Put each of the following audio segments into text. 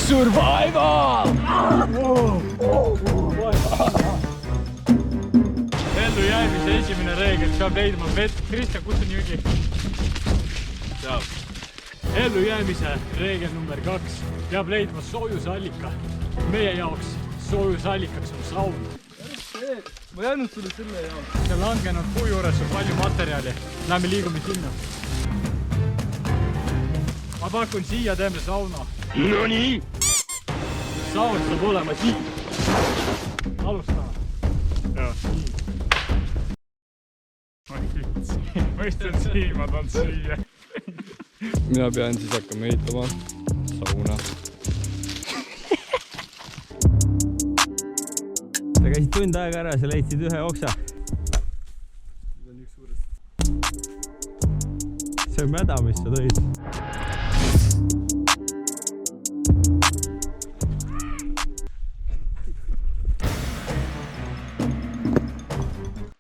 Survival! Ellujäämise esimene reegel, peab leidma vett. Kristjan, kus on jõgi? Ellujäämise reegel number 2, peab leidma soojusallika. Meie jaoks soojusallikaks on saun. Ma ei andnud sulle selle jaoks. See langenud puu juures on palju materjali. Lähme liigume sinna. Ma pakun siia, teeme sauna. No nii! Saun saab olema siin. Alustame. Joo, siin. Ma istun siin, ma tahan süüa. Mina pean siis hakkama ehitama sauna. Sa käisid tund aega ära, sa leidsid ühe oksa. See on üks suurest. See on mäda, mis sa tõid.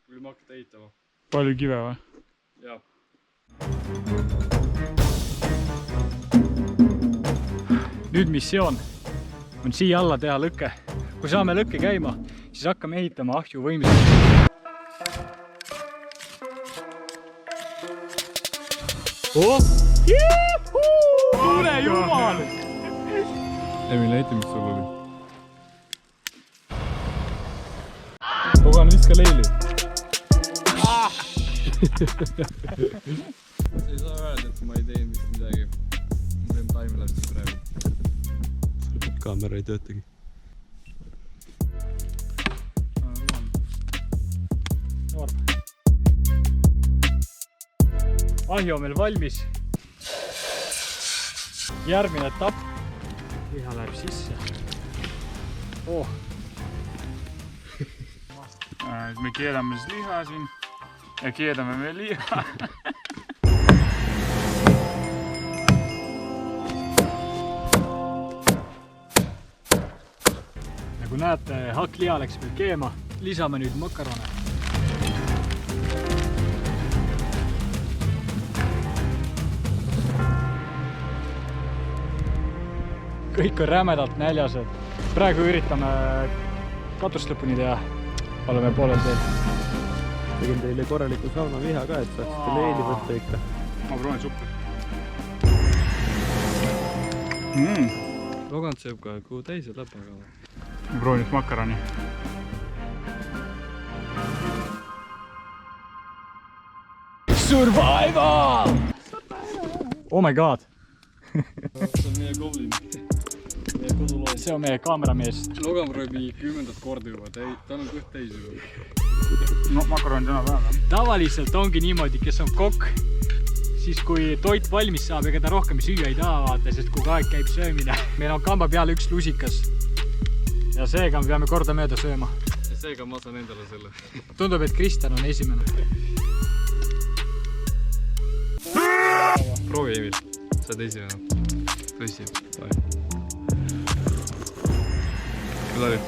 Kui ma hakkan ehitama. Palju kive või? Jaa. Nüüd missioon on siia alla teha lõkke. Kui saame lõkke käima, siis hakkame ehitama ahju võimsust. Oh! Tule jumal! Emil, näita, mis sul oli. Togan, viska leili. Sa ei saa öelda, et ma ei teinud vist midagi. Ma teen timelapse'i praegu. Kaamera ei töötagi. Ahju on meil valmis. Järgmine etapp. Liha läheb sisse. Oh. Me keedame siis liha siin ja keedame veel liha. Nagu näete, hakkliha läks veel keema. Lisame nüüd makarone. Kõik on rämedalt näljased. Praegu üritame katust lõpuni teha. Oleme poolel teel. Tegin teile korraliku sauna viha ka, et saaksite leili võtta ikka. Ma proovin suppi. Logant sööb ka, kuhu täis ja läpa ka. Ma proovin nüüd makaroni. Survival! Oh my god! See on meie goblin. Meie koduloom. See on meie kaameramees. Logan rööbi 10. korda juba, tal on kõht täis juba. No makaron täna päeva. Tavaliselt ongi niimoodi, kes on kokk, siis kui toit valmis saab, ega ta rohkem süüa ei taha vaata, sest kui aeg käib söömine. Meil on kamba peal üks lusikas ja seega me peame korda mööda sööma. Ja seega ma saan endale selle. Tundub, et Kristjan on esimene. Proovi, Emil. Sa oled esimene. Tõsi. Kuidas oli?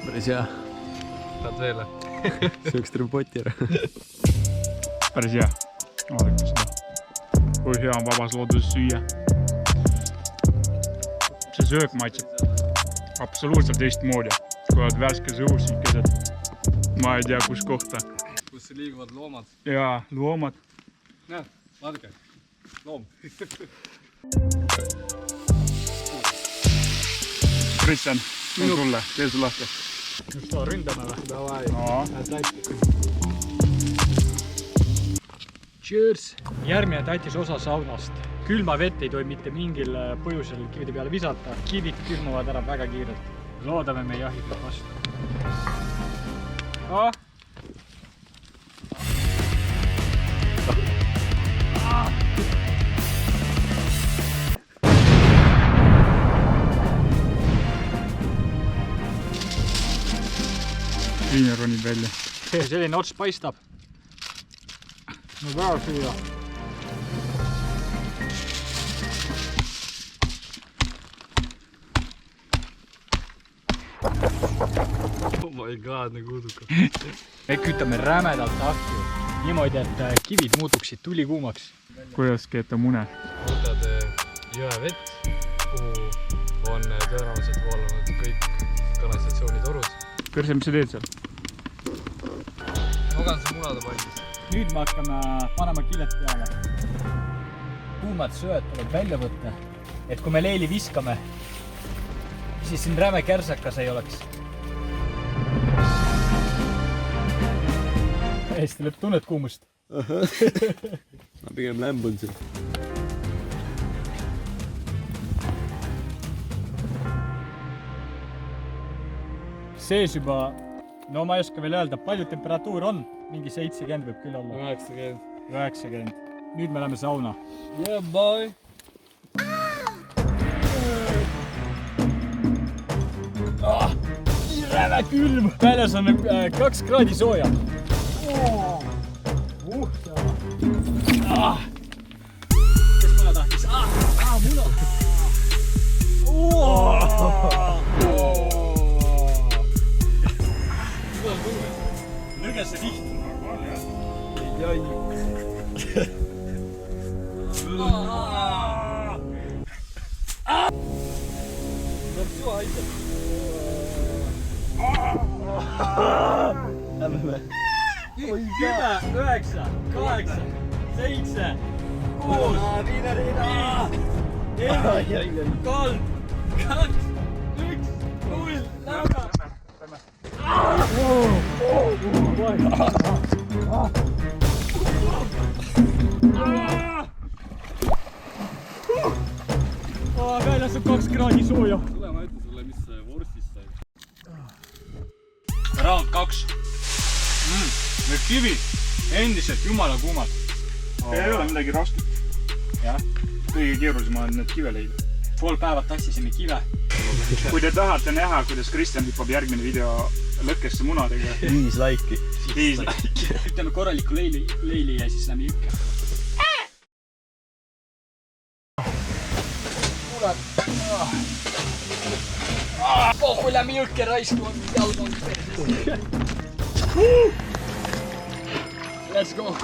Päris hea. Tahad veele? Sööks roboti ära. Päris hea. Vaadake seda. Kui hea on vabas looduses süüa. See söök maitseb absoluutselt teistmoodi. Kui oled värskes õhus siin keset. Ma ei tea, kus kohta. Kus liiguvad loomad. Jaa, loomad. Näed, vaadake. Loom. Kristjan, see on sulle. Tee su lahti. Just seda ründame või? Davai. No. Cheers! Järgmine täitis osa saunast. Külma vett ei tohi mitte mingil põhjusel kivide peale visata. Kivid külmuvad ära väga kiirelt. Loodame me jahid vastu. Oh. Viiner ronib välja. Selline ots paistab. No väga süüa. Oh my god, nagu uduka. Me kütame rämedalt ahju. Niimoodi, et kivid muutuksid tulikuumaks. Kuidas keeta mune? Võtad jõevett, kuhu on tõenäoliselt voolanud kõik kanalisatsioonitorud. Kõrse, mis sa teed seal? Magan see munade valmis. Nüüd me hakkame panema kilet peale. Kuumad sööd tuleb välja võtta, et kui me leili viskame, siis siin räme kärsakas ei oleks. Hästi lõpp, tunned kuumust? Ma pigem lämbun siin. Sees juba, no ma ei oska veel öelda, palju temperatuur on? Mingi 70 võib küll olla. 90. Nüüd me läheme sauna. Yeah, boy! Räme külm! Väljas on 2 kraadi sooja. Kes muna tahtis? Muna! Nõges see liht. Lähme. 10, 9, 8, 7, 6, 5, 4, 3, 2, 1, 0, lähme! Väljas on 2 kraadi sooja. Tule, ma ütlen sulle, mis vorstist sai. Round 2. Need kivid endiselt jumala kuumad. Ei ole midagi rasket. Jah. Kõige keerulisem on need kive leida. Pool päeva tassisime kive. Kui te tahate näha, kuidas Kristjan hüppab järgmine video lõkkesse munadega. 5 laiki. 5 laiki. Ütleme korraliku leili ja siis lähme jõkke. Pohhu lähme jõkke raisku, jalg on perses. Let's go!